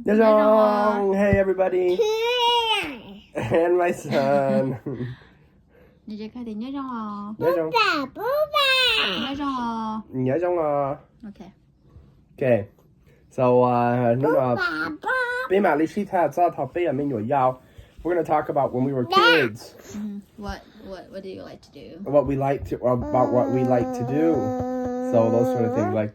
Nyuam. Hey everybody. And my son. Nyuam. Nyuam. Okay. So we're gonna talk about when we were kids. What do you like to do? What we like to about what we like to do. So those sort of things like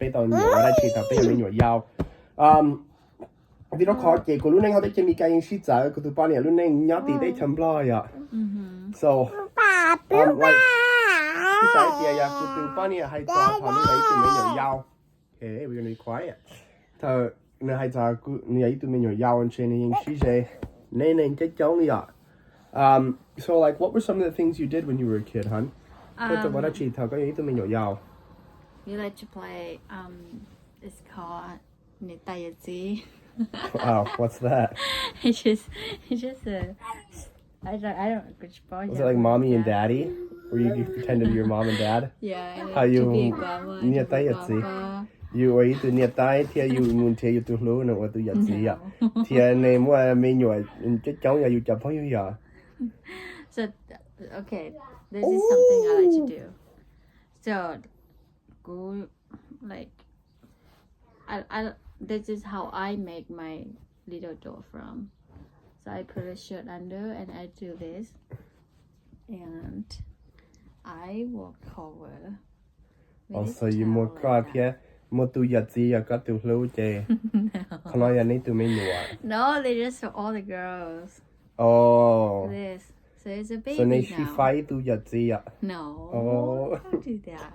Vì nó khó chị của lúc này họ để chemi cái shit giờ của tụi bạn này lúc này nhớ tí để chấm lo ya. So like cái idea ya của tụi bạn này hay cho thằng này tụi mình nhỏ yao. Okay, we're gonna be quiet. Thờ nó hay cho của này tụi mình nhỏ yao anh trên những shit gì nên cái chống ya. So like what were some of the things you did when you were a kid, hon? Tụi bạn chị thờ cái tụi mình nhỏ yao. We like to play it's called neej. Wow, what's that? It's just I don't which boy. Was it like mommy and daddy? Where you pretended you're mom and dad? Yeah. How you neej you are to near tai tia you mun tia you to low no what to yat ya. Tia name what me you in just chong ya you jump on you ya. So okay, this is something I like to do. So go like I this is how I make my little doll from. So I put a shirt under and I do this and I will cover Also you more crap here. More to yat ya got to low jay. Can I need to mean you what? No, they just for all the girls. Oh. This. So it's a baby So now. she fight to yat ya. No. Oh. Don't do that.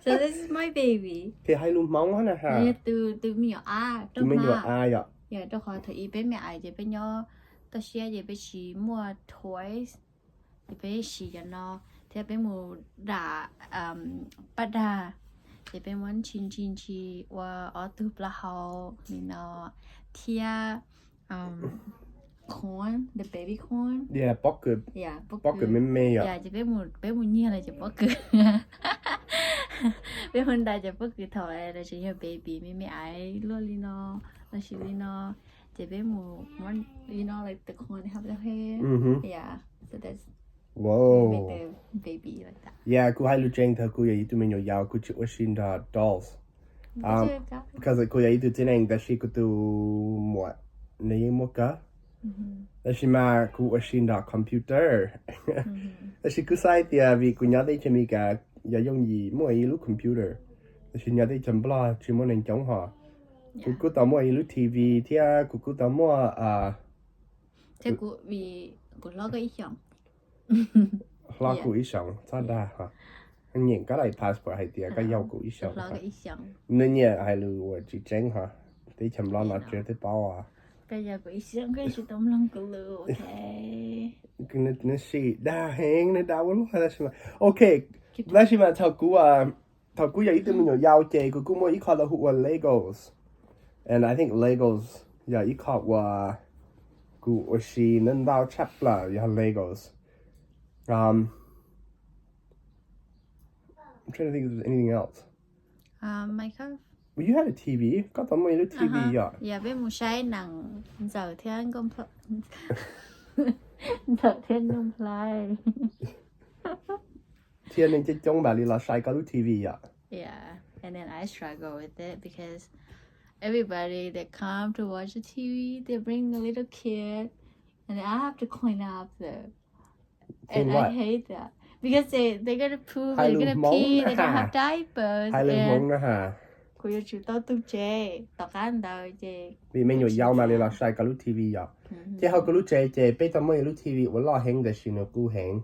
So this is my baby. Thì hai luôn mong hả hả? Từ mình à, Tụi mình vừa ai ạ? Yeah, tôi hỏi thử ý bên mẹ ai thì bên nhau tôi share thì bên chị mua toys thì bên chị cho nó thì bên mua đã bắt đà thì bên muốn chín chi và ở từ bla hậu mình nó thì corn, the baby corn. Yeah, pocket. Yeah, pocket mê ạ. Yeah, thì bên mua nhiều là chỉ pocket. Bên hôm nay chỉ pocket thôi là chỉ là baby mẹ ai luôn đi nó là chỉ đi nó chỉ bên mua one you know like the corn have the hair. Yeah, so that's Whoa. make the baby like that. Yeah, cô hai lu cheng thơ cô ấy tụi mình nhỏ giàu cô chịu xin đà dolls. Because cô ấy tụi tên anh đã chỉ cô tụi mua này mua cả. Đã chỉ mà cô ấy xin đà computer. Đã chỉ cô sai thì vì cô nhớ đây cho mình cả giờ dùng gì mua ấy lúc computer. Đã chỉ nhớ đây chấm bla chỉ mua nên chống họ. Cô tao mua ấy lúc TV thì cô tao mua thế cô vì cô lo cái ý tưởng. lo cô ý sống sao đa hả? Anh nhìn cái này passport hay tiệt cái dâu cô ý sống. Lo cái ý tưởng. Nên nhỉ hay lu chỉ tránh hả? Để chấm lo nó chưa tới bao à? Cái giờ cô ý tưởng cái sự tông lòng cô lu, okay. Nó xì đa hẹn nó đau lắm hay là sao? Okay, là sao mà thằng cô giờ ý tụi mình nhỏ giàu chơi cô mua ý là hụt Legos, and I think Legos giờ ý là cô ở xì nên đau chắc là giờ Legos. I'm trying to think if there's anything else. My car. Well, you had a TV. Có tao mua TV ya. Yeah, bên mua sai nặng giờ thiên công giờ thiên công play. Thiên nên chỉ trong bà đi là sai có TV ya. Yeah, and then I struggle with it because everybody that come to watch the TV, they bring a little kid, and I have to clean up and I hate that because they're gonna poop, they're gonna pee, they don't have diapers. Hai lần mong nữa hả? Cô yêu chú tao tu chơi, tao ăn đâu chơi. Vì mình nhiều giàu mà đi là sai có lúc TV ya. Chứ họ có lúc chơi, bây giờ mới lúc TV, tôi lo hẹn để xin nó cú hẹn.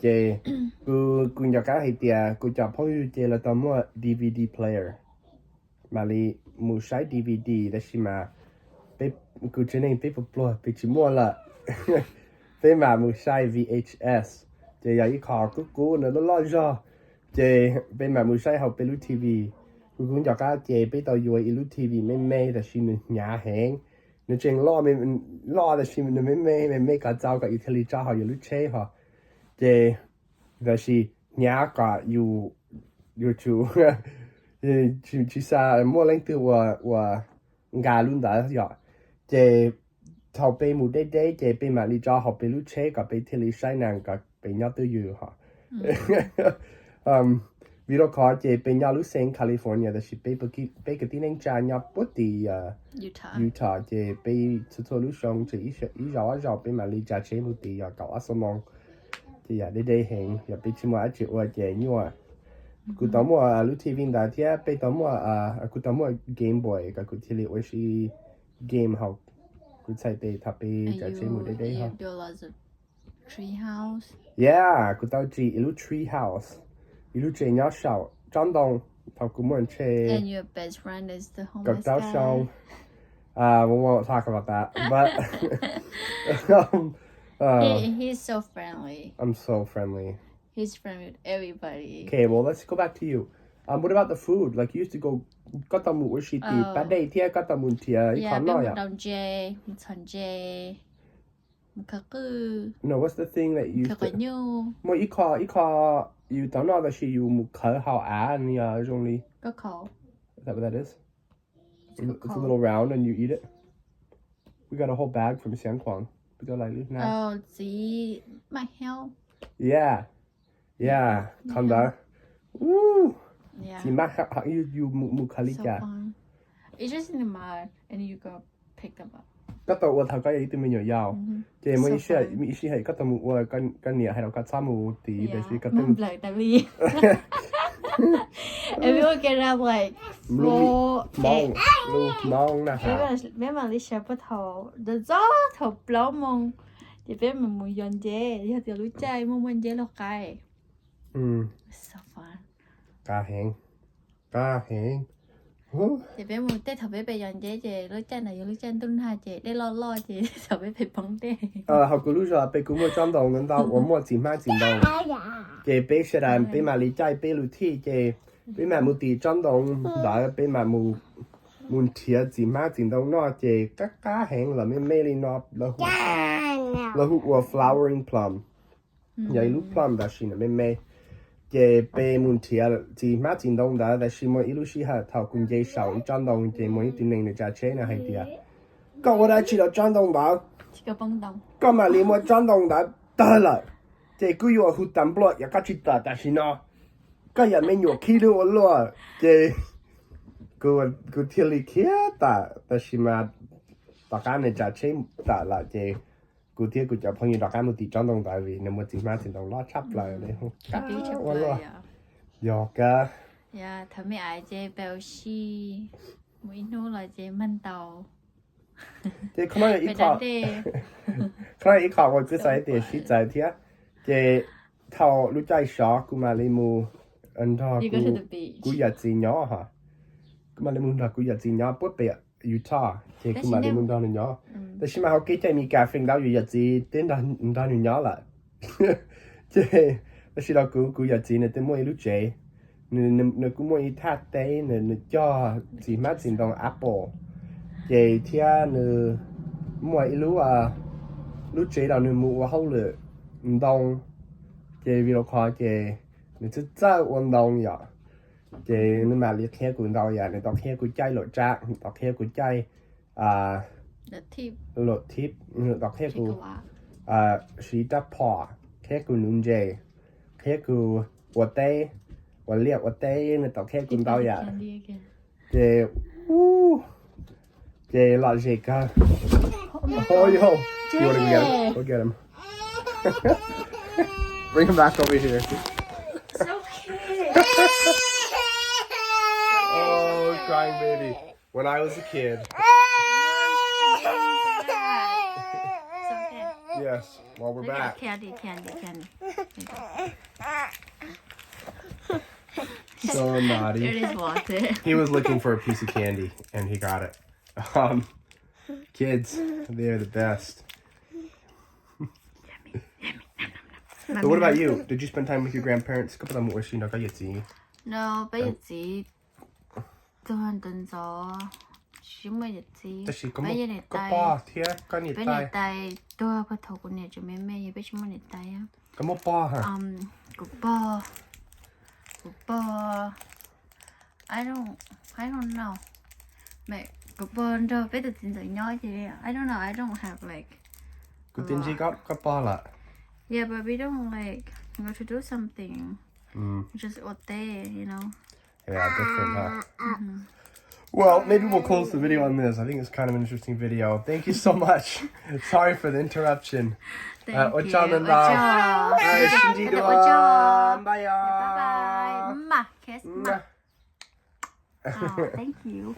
Chơi, cô nhà cái hay tiệt, cô chọn phong yêu chơi là tao mua DVD player. Mà đi mua sai DVD để xin mà, bây cô chơi nên bây giờ bây chỉ mua là, bây mà mua sai VHS. Chơi giờ ý khó cô nó lo ra. Chơi bây mà mua sai học bây lúc TV. Cô cũng cho cả chơi bây giờ yêu lúc TV mấy để xin nhà hẹn. Nó chuyện lo để xin mấy cái giáo cái Italy giáo họ yêu lúc chơi họ. Chơi để xin nhà cả yêu chú chú sa mua lên từ và gà luôn đã rồi. chị thầu bê mù đê đê chị bê mà đi cho học bê lúc chế gặp bê thì lý sai nàng gặp bê nhau tư dư hả vì đó có chị bê nhau lúc sinh California là chị bê cái tin anh cha nhau bút thì Utah chị bê số lúc xong chị ý rõ bê mà đi cha chế mù thì cậu ở sông mong thì đê đê hẹn bê chỉ mua chị ở chị như à cú tao mua lúc TV đã thì bê tao mua cú tao mua Game Boy cái cú thì liệu là game học cú chạy để thắp bê trả chế một đê đê ha do lots of tree house yeah cú tao chỉ lúc tree house lúc chơi nhỏ sầu trong đông thằng cú muốn chơi and your best friend is the gặp homeless tao guy xong we won't talk about that but he's so friendly I'm so friendly he's friendly with everybody okay well let's go back to you what about the food like you used to go có tao mua gì thì bát đây thì có tao mua thì yeah còn nói một đồng dê một thằng dê một cái cứ no what's the thing that you cái nhiêu mỗi ít khó you tao nói là chỉ you một khởi hào á ni trong đi có khẩu is that what that is it's a little round and you eat it we got a whole bag from Xiang Quang we go like this now chỉ mày heo yeah con đó woo yeah chỉ mắc you một khởi so cả fun it's just in the mud and you go pick them up có tao ở thằng cái gì tụi mình nhiều giàu thì mình chỉ hay có tao một cái nhẹ hay là cái sao một tí để chỉ có mông lại tại vì and we will get up like มองนะฮะ bé mà đi chơi bắt đầu the gió thầu lâu mông thì bé mà muốn dọn dê thì giờ lúa chay mông dê lo cay so fun กาแหง thì bé muốn tết thầu bé về dọn dê thì lúa chay này lúa chay tung hai chị để lo chị thầu bé phải bóng đê học cái lúc rồi bé cũng mua trang đồng nên tao mua chỉ mang chỉ đồng chị bé sẽ làm bé mà lý trái bé lưu thi chị bé mà mua tỷ trang đồng đó bé mà mua thiệt chỉ mang chỉ đồng nó chị các cá hẹn là mấy li nó là hút flowering plum vậy lúc plum đó xin là mấy chị bé muốn thiệt chỉ mang chỉ đồng đó là xin mỗi lúc xin hạt thảo cùng dây sầu trang đồng chị mỗi tin nên để trả chế là hay thiệt có我哋去到張東島，chỉ có bông đồng今日你冇張東島得啦，即係佢要去抌不落，又加住打，但是呢，今日沒有去到我咯，即係佢天氣起打，但是嘛，大家你就車打啦，即係佢天佢就朋友大家冇地張東島位，你冇自買前度攞插嚟你好，我咯，有噶， yeah 他們愛這表示每弄來這燜豆。即係可能一考，可能一考我只係啲實在啲，即係頭รู้ใจ少，佢嘛你冇อันท้อกูอยากจีนย่อฮะ佢มาเลยมุนท้อกูอยากจีนย่อปุ๊บไปยูทาห์即係佢มาเลยมุนท้อหนึ่งย่อแต่ชิมาเขาคิดใจมีการฟิงดาวอยู่อยากจีนเต้นท้อหนึ่งย่อละ即係แต่ชิเรากูอยากจีนเนี่ยเต้นมวยรู้ใจเนี่ยกูมวยท่าเต้เนี่ยย่อจีนมาจีนตรงแอปเปิลchị thia nè mọi lúc lúc chế đầu nè mua hậu lửa運動chị vì nó khó chị nè chứ chơi運動vậy chị nè mà liệt khe của đầu vậy nè tao khe của chạy lộ trạng tao khe của chạy lộ tiếp tao khe của sĩ đáp phò khe của nung dê khe của vật tê vật liệt vật tê nè tao khe của đầu vậy chị Jay, like Jake. Oh, yo. You want to go get him? Go get him. Bring him back over here. So cute. Oh, crying baby. When I was a kid. Yes, well, we're back. Candy. So naughty. It is water. He was looking for a piece of candy, and he got it. Kids, they're the best. So what about you? Did you spend time with your grandparents? Có bao giờ mua gì nó có gì? No, bây giờ chỉ tôi hoàn toàn gió. Chỉ mới gì. Bây giờ này tay. Có nhiệt bây giờ tay tôi bắt đầu của này cho mẹ bây giờ chúng mình tay á. Có một bò hả? Cục bò. I don't know. Mẹ Có bon đâu, bây giờ tin rồi nói gì đấy. I don't know, I don't have like. Cô tin gì có bỏ là. Yeah, but we don't like go to do something. Just out there, you know. Yeah, different, huh? Well, maybe we'll close the video on this. I think it's kind of an interesting video. Thank you so much. Sorry for the interruption. Thank you. 어쩌는다. 신지도. Bye. Bye bye. Kiss. Thank you.